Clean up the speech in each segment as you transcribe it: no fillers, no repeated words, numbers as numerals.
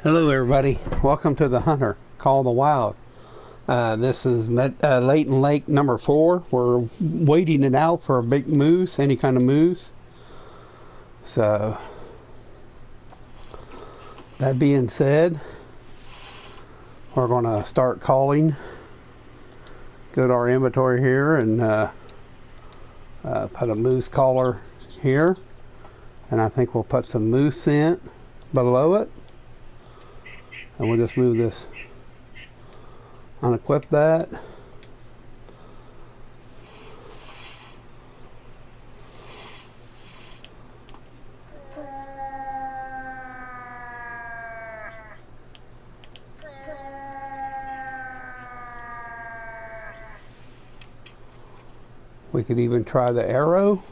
Hello everybody, welcome to the Hunter Call the Wild. This is Layton Lake number 4. We're waiting it out for a big moose, any kind of moose. So, that being said, we're going to start calling. Go to our inventory here and put a moose collar here. And I think we'll put some moose scent below it. And we'll just move this, unequip that. We could even try the arrow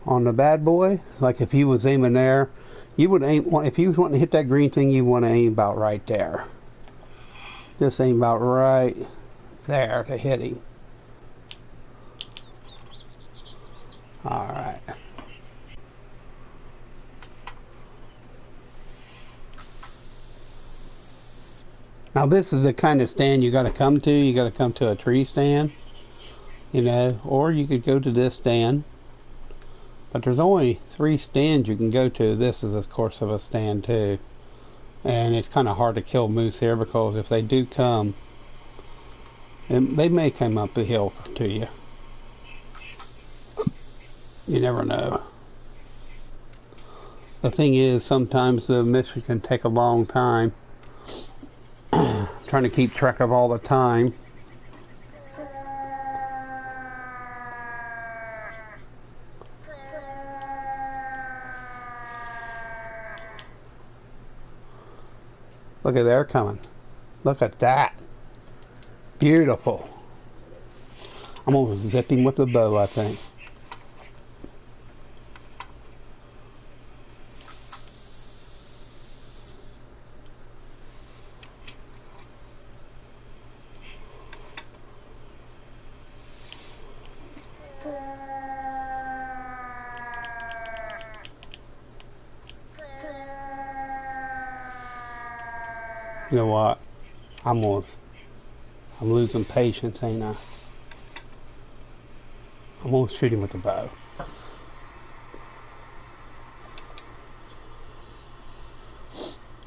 on the bad boy. Like if he was aiming there, you would aim, if you was wanting to hit that green thing, you want to aim about right there. Just aim about right there to hit him. Alright. Now this is the kind of stand you got to come to. You got to come to a tree stand, you know, or you could go to this stand. But there's only 3 stands you can go to. This is, of course, of a stand too. And it's kind of hard to kill moose here because if they do come, they may come up the hill to you. You never know. The thing is, sometimes the mission can take a long time. Trying to keep track of all the time. Look at they're coming. Look at that. Beautiful. I'm going to zip him with the bow, I think. You know what? I'm losing patience, ain't I? I'm gonna shoot him with the bow.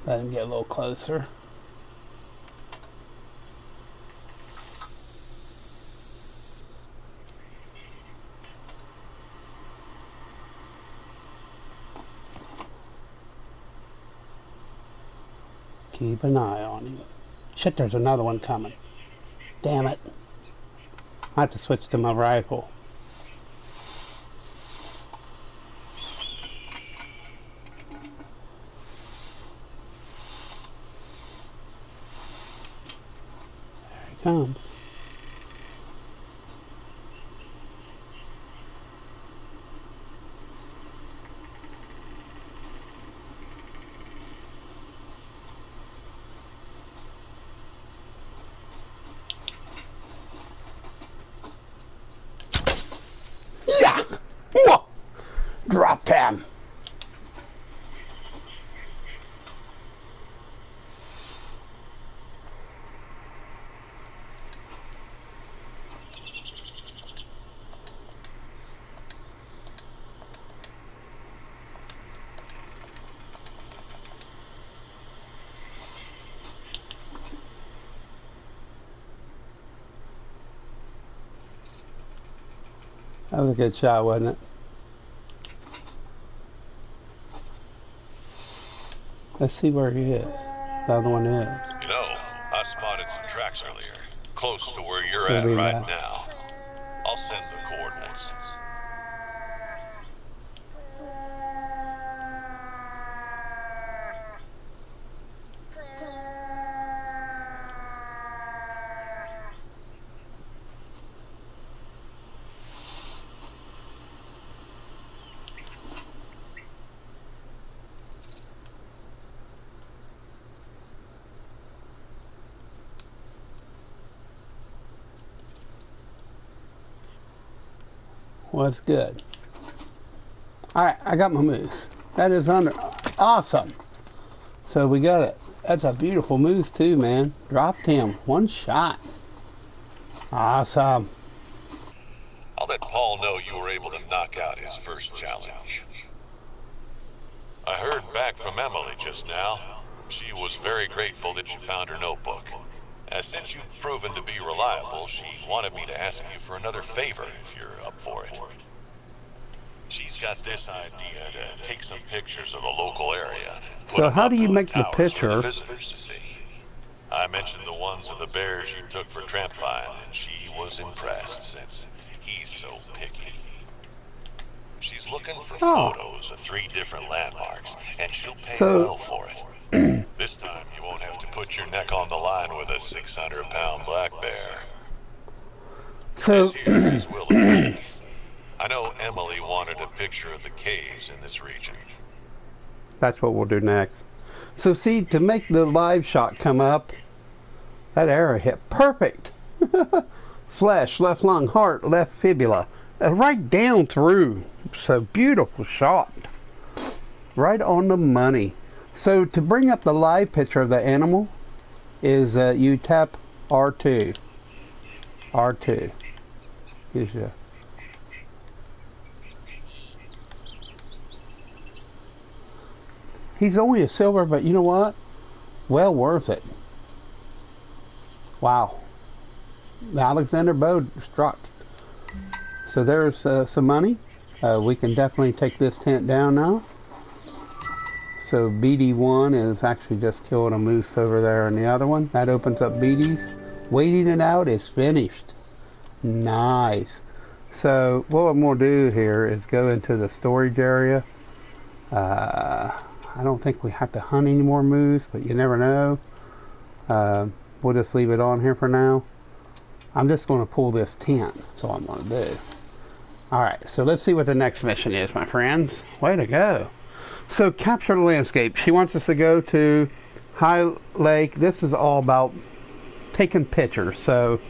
Let him get a little closer. Keep an eye on him. Shit, there's another one coming. Damn it. I have to switch to my rifle. There he comes. Yeah! Whoa! Dropped him. That was a good shot, wasn't it? Let's see where he is. The other one is. You know, I spotted some tracks earlier, close to where you're Where at we right at? now. I'll send the coordinates. Well, it's good. Alright, I got my moose. That is awesome. So we got it. That's a beautiful moose too, man. Dropped him. One shot. Awesome. I'll let Paul know you were able to knock out his first challenge. I heard back from Emily just now. She was very grateful that you found her notebook. Since you've proven to be reliable, she wanted me to ask you for another favor if you're up for it. She's got this idea to take some pictures of the local area. So how do you make the picture? For the visitors to see. I mentioned the ones of the bears you took for Trampvine, and she was impressed since he's so picky. She's looking for photos of 3 different landmarks, and she'll pay well for it. This time you won't have to put your neck on the line with a 600-pound black bear. So This here is Willow. I know Emily wanted a picture of the caves in this region. that's what we'll do next. So see, to make the live shot come up, that arrow hit perfect. Flesh, left lung, heart, left fibula, right down through. So beautiful shot. Right on the money. So to bring up the live picture of the animal is you tap R2. R2. Gives you. He's only a silver, but you know what? Well worth it. Wow. The Alexander bow struck. So there's some money. We can definitely take this tent down now. So BD1 is actually just killing a moose over there, and the other one, that opens up BD's. Waiting it out is finished. Nice. So what I'm going to do here is go into the storage area. I don't think we have to hunt any more moose, but you never know. We'll just leave it on here for now. I'm just going to pull this tent. That's all I'm going to do. Alright, so let's see what the next mission is, my friends. Way to go. So capture the landscape. She wants us to go to High Lake. This is all about taking pictures. So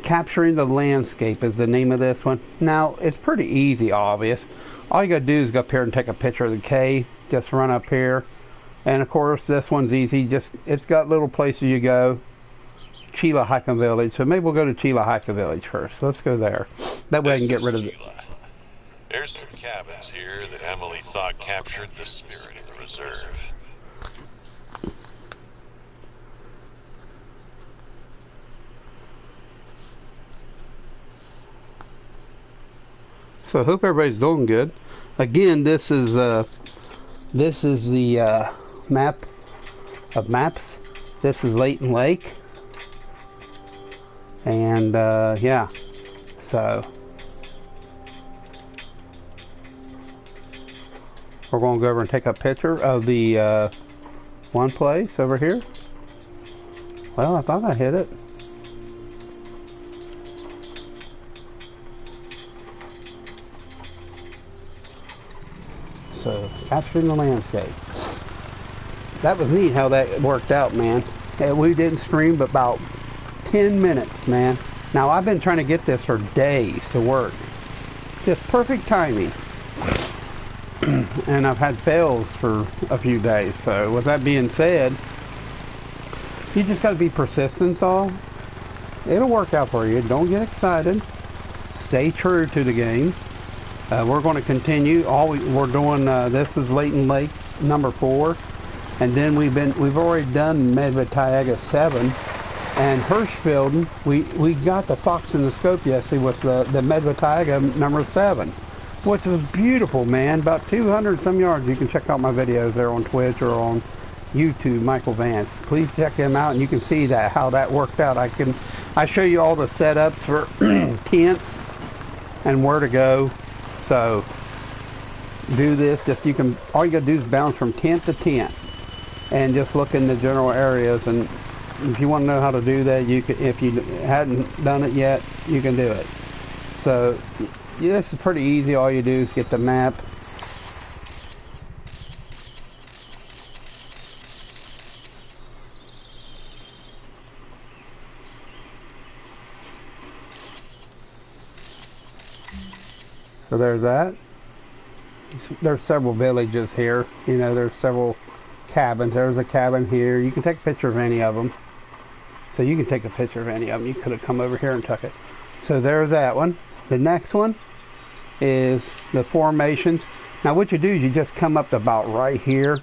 capturing the landscape is the name of this one. Now, it's pretty easy, obvious. All you got to do is go up here and take a picture of the cave. Just run up here. And of course, this one's easy. Just it's got little places you go. Chila Hiking Village. So maybe we'll go to Chila Hiking Village first. Let's go there. That way I can get rid of it. There's some cabins here that Emily thought captured the spirit of the reserve. So I hope everybody's doing good. Again, this is the map of maps. This is Layton Lake. And yeah, so we're going to go over and take a picture of the one place over here. Well, I thought I hit it. So capturing the landscape. That was neat how that worked out, man. We didn't stream but about 10 minutes, man. Now I've been trying to get this for days to work. Just perfect timing. And I've had fails for a few days. So with that being said, you just got to be persistent, all. It'll work out for you. Don't get excited. Stay true to the game. We're going to continue. We're doing this is Layton Lake number 4, and then we've already done Medvedtayaga 7 and Hirschfeld. We got the fox in the scope yesterday with the Medvedtayaga number 7, which was beautiful, man. About 200 some yards. You can check out my videos there on Twitch or on YouTube, Michael Vance. Please check them out, and you can see that how that worked out. I show you all the setups for tents and where to go. So do this. All you gotta do is bounce from tent to tent and just look in the general areas. And if you want to know how to do that, you can. If you hadn't done it yet, you can do it. So yeah, this is pretty easy. All you do is get the map. So there's that. There's several villages here. You know, there's several cabins. There's a cabin here. You can take a picture of any of them. So you can take a picture of any of them. You could have come over here and took it. So there's that one. The next one is the formations. Now what you do is you just come up to about right here.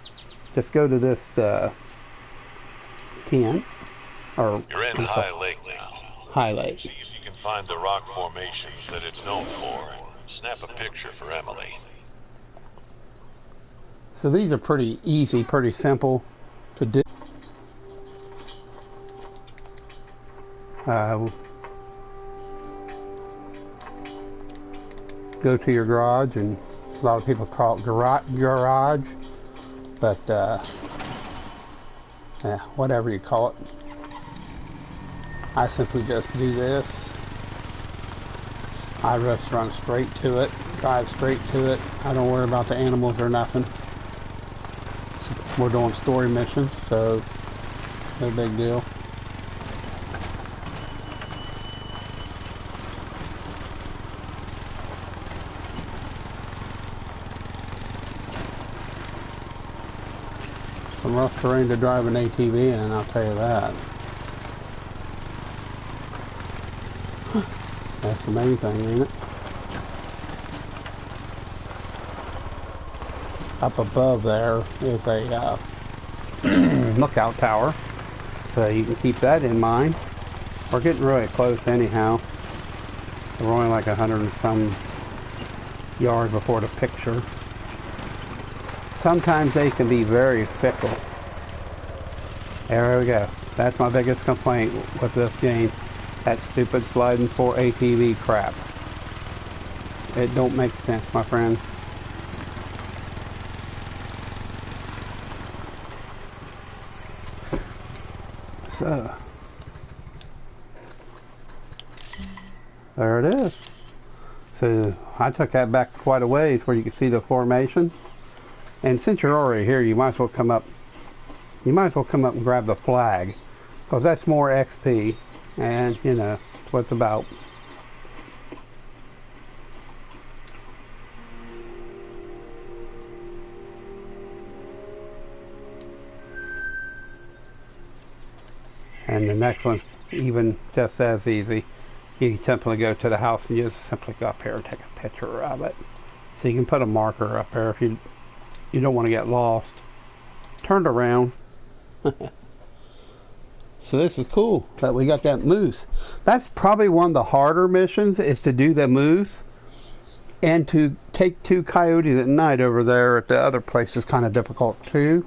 Just go to this 10. Or you're in High Lake now. High Lake. See if you can find the rock formations that it's known for and snap a picture for Emily. So these are pretty easy, pretty simple to do. Go to your garage, and a lot of people call it garage, but yeah, whatever you call it. I simply just do this. I just run straight to it, drive straight to it. I don't worry about the animals or nothing. We're doing story missions, so no big deal. Some rough terrain to drive an ATV in, I'll tell you that. That's the main thing, ain't it? Up above there is a lookout tower, so you can keep that in mind. We're getting really close anyhow. So we're only like 100 and some yards before the picture. Sometimes they can be very fickle. There we go. That's my biggest complaint with this game. That stupid sliding for ATV crap. It don't make sense, my friends. So, there it is. So I took that back quite a ways where you can see the formation. And since you're already here, you might as well come up. You might as well come up and grab the flag, because that's more XP, and you know what it's about. And the next one's even just as easy. You can simply go to the house and you just simply go up here and take a picture of it. So you can put a marker up there if you don't want to get lost. Turned around. So this is cool that we got that moose. That's probably one of the harder missions, is to do the moose. And to take 2 coyotes at night over there at the other place is kind of difficult too.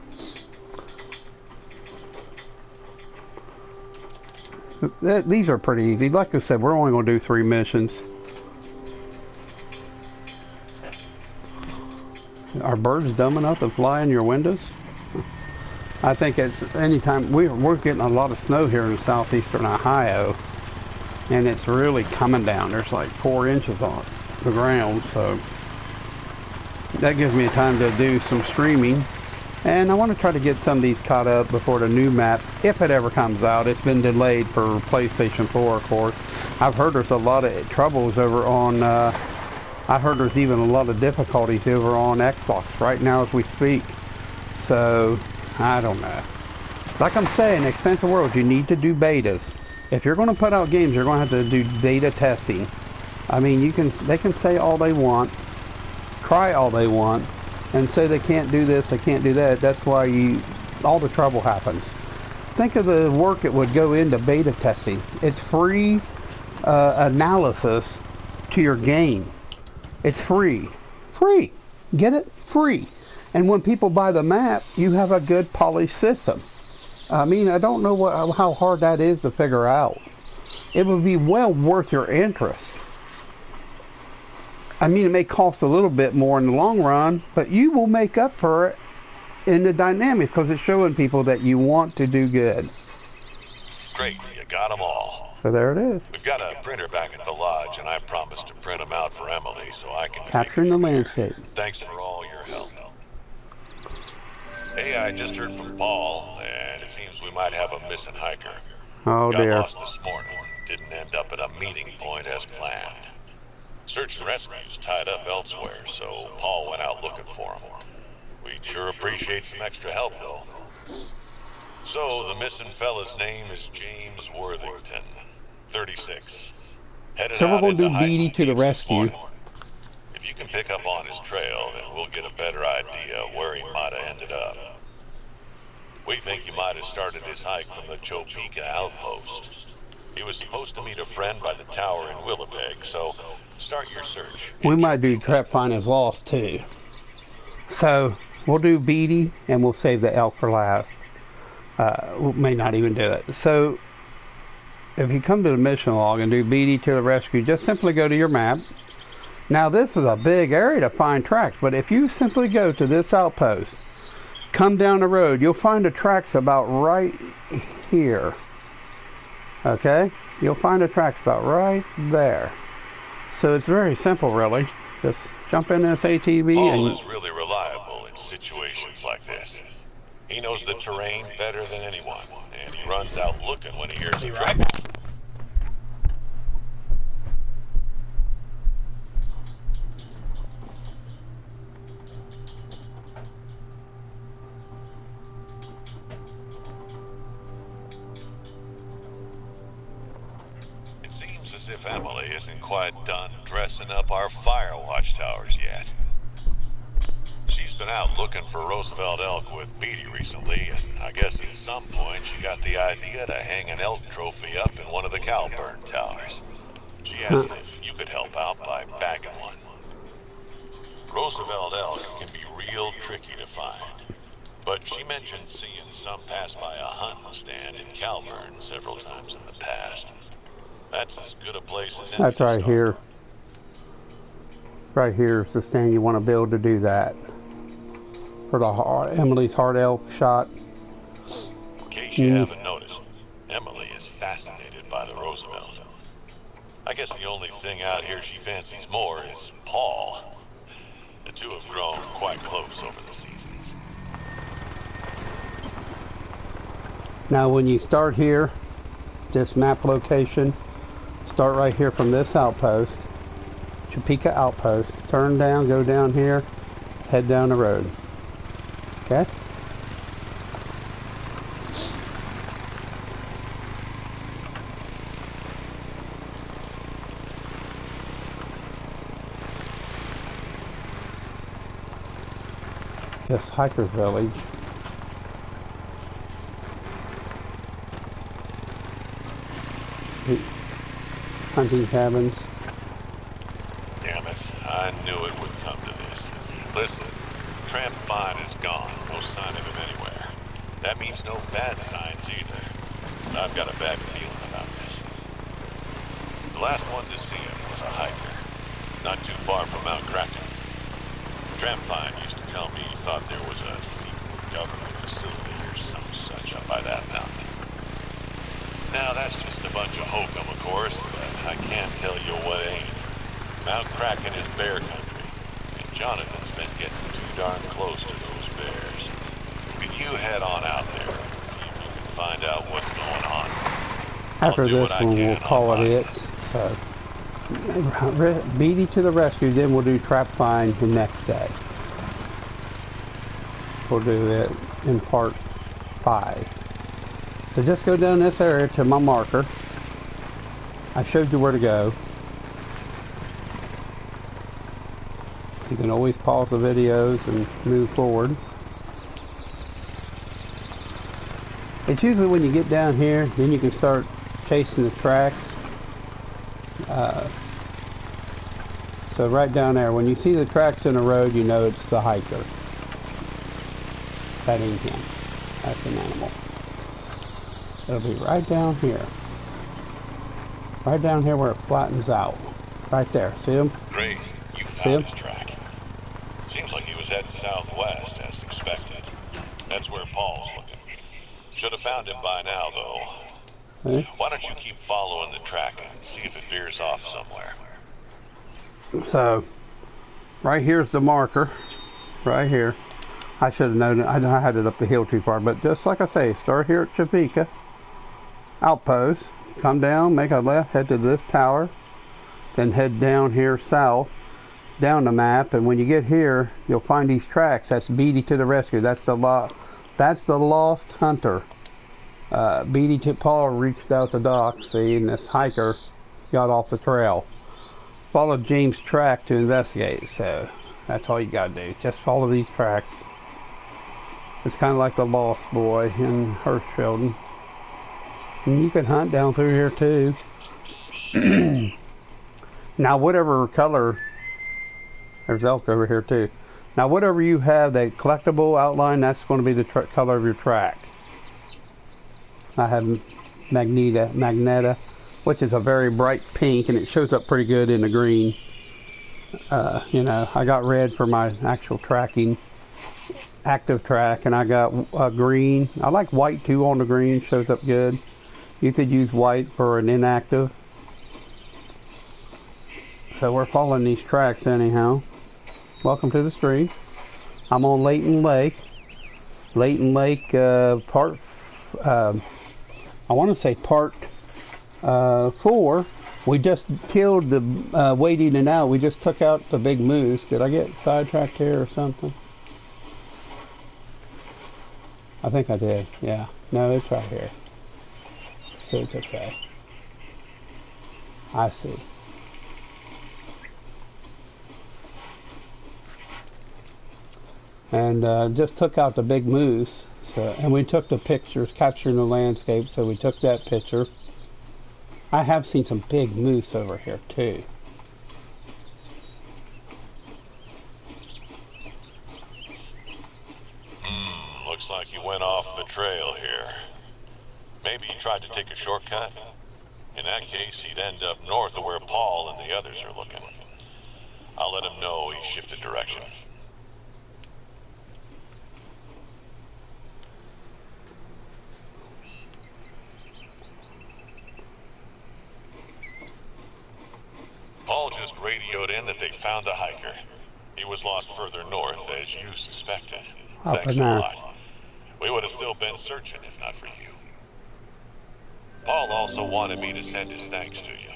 These are pretty easy. Like I said, we're only going to do 3 missions. Are birds dumb enough to fly in your windows? I think it's anytime. We're getting a lot of snow here in southeastern Ohio, and it's really coming down. There's like 4 inches on the ground, so that gives me a time to do some streaming. And I want to try to get some of these caught up before the new map, if it ever comes out. It's been delayed for PlayStation 4, of course. I've heard there's a lot of troubles over on, I heard there's even a lot of difficulties over on Xbox right now as we speak. So, I don't know. Like I'm saying, expensive world, you need to do betas. If you're going to put out games, you're going to have to do beta testing. I mean, they can say all they want, cry all they want, and say they can't do this, they can't do that. That's why all the trouble happens. Think of the work it would go into beta testing. It's free analysis to your game. It's free. Free. Get it? Free. And when people buy the map, you have a good polished system. I mean, I don't know how hard that is to figure out. It would be well worth your interest. I mean, it may cost a little bit more in the long run, but you will make up for it in the dynamics, because it's showing people that you want to do good. Great, you got them all. So there it is. We've got a printer back at the lodge, and I promised to print them out for Emily so I can Capturing the landscape. Thanks for all your help. Hey, I just heard from Paul, and it seems we might have a missing hiker. Oh dear. Got lost this morning. Didn't end up at a meeting point as planned. Search and rescue is tied up elsewhere, so Paul went out looking for him. We'd sure appreciate some extra help, though. So, the missing fella's name is James Worthington, 36. Headed So we're out going to into do Beatty hiding to the thieves this rescue. morning. If you can pick up on his trail, then we'll get a better idea of where he might have ended up. We think he might have started his hike from the Topeka outpost. He was supposed to meet a friend by the tower in Willowbeg, so start your search. We might do trap find his lost too. So we'll do Beatty and we'll save the elk for last. We may not even do it. So if you come to the mission log and do Beatty to the rescue, just simply go to your map. Now this is a big area to find tracks, but if you simply go to this outpost, come down the road, you'll find the tracks about right here. Okay? You'll find the tracks about right there. So it's very simple, really. Just jump in this ATV Paul and... is really reliable in situations like this. He knows the terrain better than anyone, and he runs out looking when he hears a trouble. It seems as if Emily isn't quite done dressing up our fire watchtowers yet. She's been out looking for Roosevelt elk with Beatty recently, and I guess at some point she got the idea to hang an elk trophy up in one of the Calburn towers. She asked if you could help out by bagging one. Roosevelt elk can be real tricky to find, but she mentioned seeing some pass by a hunting stand in Calburn several times in the past. That's as good a place as any. That's right here. Right here is the stand you want to build to do that. For the Emily's hard elk shot. In case you haven't noticed, Emily is fascinated by the Roosevelt. I guess the only thing out here she fancies more is Paul. The two have grown quite close over the seasons. Now when you start here, this map location, start right here from this outpost, Topeka outpost, turn down, go down here, head down the road. Okay? This hiker's village. Hunting cabins. Damn it, I knew it would come to this. Listen, Tramp Fine is gone, no sign of him anywhere. That means no bad signs either. I've got a bad feeling about this. The last one to see him was a hiker, not too far from Mount Kraken. Tramp Fine used to tell me he thought there was a secret government facility or some such up by that mountain. Now that's just a bunch of hokum, of course, but I can't tell you what ain't. Mount Kraken is bear country, and Jonathan's been getting too darn close to those bears. Could you head on out there and see if you can find out what's going on? After this one, we'll call it it. So, Beatty to the rescue, then we'll do trap find the next day. We'll do it in part 5. So just go down this area to my marker. I showed you where to go. You can always pause the videos and move forward. It's usually when you get down here, then you can start chasing the tracks. So right down there, when you see the tracks in the road, you know it's the hiker. That ain't him. That's an animal. It'll be right down here. Right down here where it flattens out. Right there. See him? Great. You found his track. Seems like he was heading southwest, as expected. That's where Paul's looking. Should have found him by now, though. Hey? Why don't you keep following the track and see if it veers off somewhere? So, right here's the marker. Right here. I should have known it. I had it up the hill too far. But just like I say, start here at Topeka outpost. Come down, make a left, head to this tower. Then head down here south down the map, and when you get here, you'll find these tracks. That's Beatty to the rescue. That's the lost hunter. Beatty to Paul reached out the dock, see, and this hiker got off the trail. Followed James' track to investigate. So that's all you gotta do. Just follow these tracks. It's kind of like the Lost Boy in Hirschfelden. And you can hunt down through here too. Now, whatever color, there's elk over here too. Now, whatever you have, that collectible outline, that's going to be the color of your track. I have Magneta, which is a very bright pink, and it shows up pretty good in the green. You know, I got red for my actual tracking, active track, and I got green. I like white too on the green, shows up good. You could use white for an inactive. So we're following these tracks anyhow. Welcome to the stream. I'm on Layton Lake. Layton Lake, part, I want to say part 4. We just killed the wading it out. We just took out the big moose. Did I get sidetracked here or something? I think I did, yeah. No, it's right here. So it's okay. I see. And just took out the big moose. So, and we took the pictures, capturing the landscape, so we took that picture. I have seen some big moose over here too. Looks like you went off the trail here. Maybe you tried to take a shortcut? In that case, he'd end up north of where Paul and the others are looking. I'll let him know he shifted direction. Paul just radioed in that they found the hiker. He was lost further north, as you suspected. Thanks a lot. We would have still been searching if not for you. Paul also wanted me to send his thanks to you.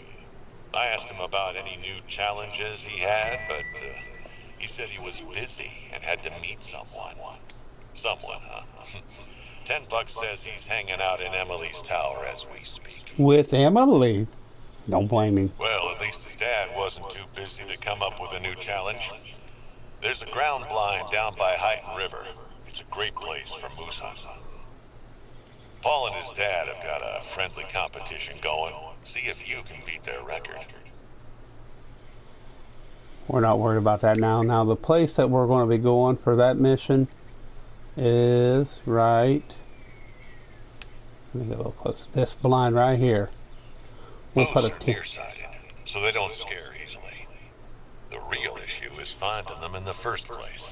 I asked him about any new challenges he had, but he said he was busy and had to meet someone. Someone, huh? $10 says he's hanging out in Emily's tower as we speak. With Emily? Don't blame him. Well, at least his dad wasn't too busy to come up with a new challenge. There's a ground blind down by Layton River. It's a great place for moose hunting. Paul and his dad have got a friendly competition going. See if you can beat their record. We're not worried about that now. Now, the place that we're going to be going for that mission is right... Let me get a little close. This blind right here. We'll put a nearsighted, so they don't scare easily. The real issue is finding them in the first place.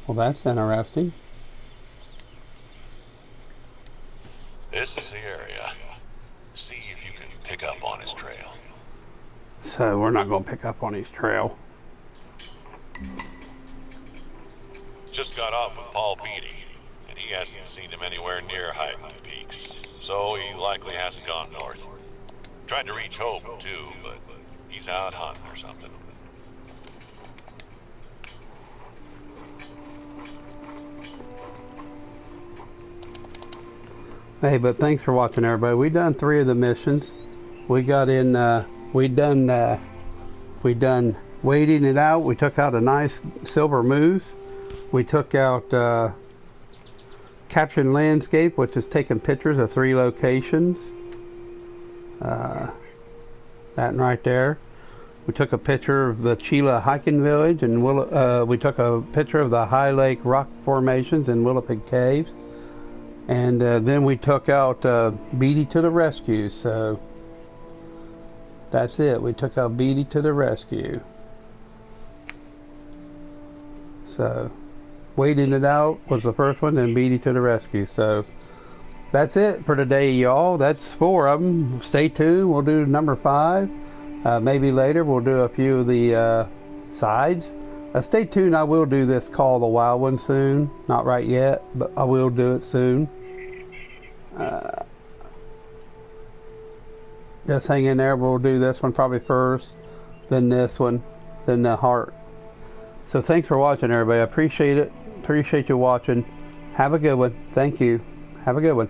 Well, that's interesting. This is the area. See if you can pick up on his trail. So we're not going to pick up on his trail. Just got off with Paul Beatty, and he hasn't seen him anywhere near Layton Peaks, so he likely hasn't gone north. Tried to reach Hope, too, but he's out hunting or something. Hey, but thanks for watching, everybody. We done 3 of the missions. We got in, we done wading it out. We took out a nice silver moose. We took out capturing landscape, which is taking pictures of 3 locations. That one right there. We took a picture of the Chila hiking village, and we took a picture of the High Lake rock formations in Willowpig Caves. And then we took out Beatty to the rescue. So that's it. We took out Beatty to the rescue. So wading it out was the first one, and Beatty to the rescue. So that's it for today, y'all. That's 4 of them. Stay tuned. We'll do number 5. Maybe later we'll do a few of the sides. Stay tuned. I will do this Call the Wild One soon. Not right yet, but I will do it soon. Just hang in there. We'll do this one probably first, then this one, then the heart. So thanks for watching, everybody. I appreciate it. Appreciate you watching. Have a good one. Thank you. Have a good one.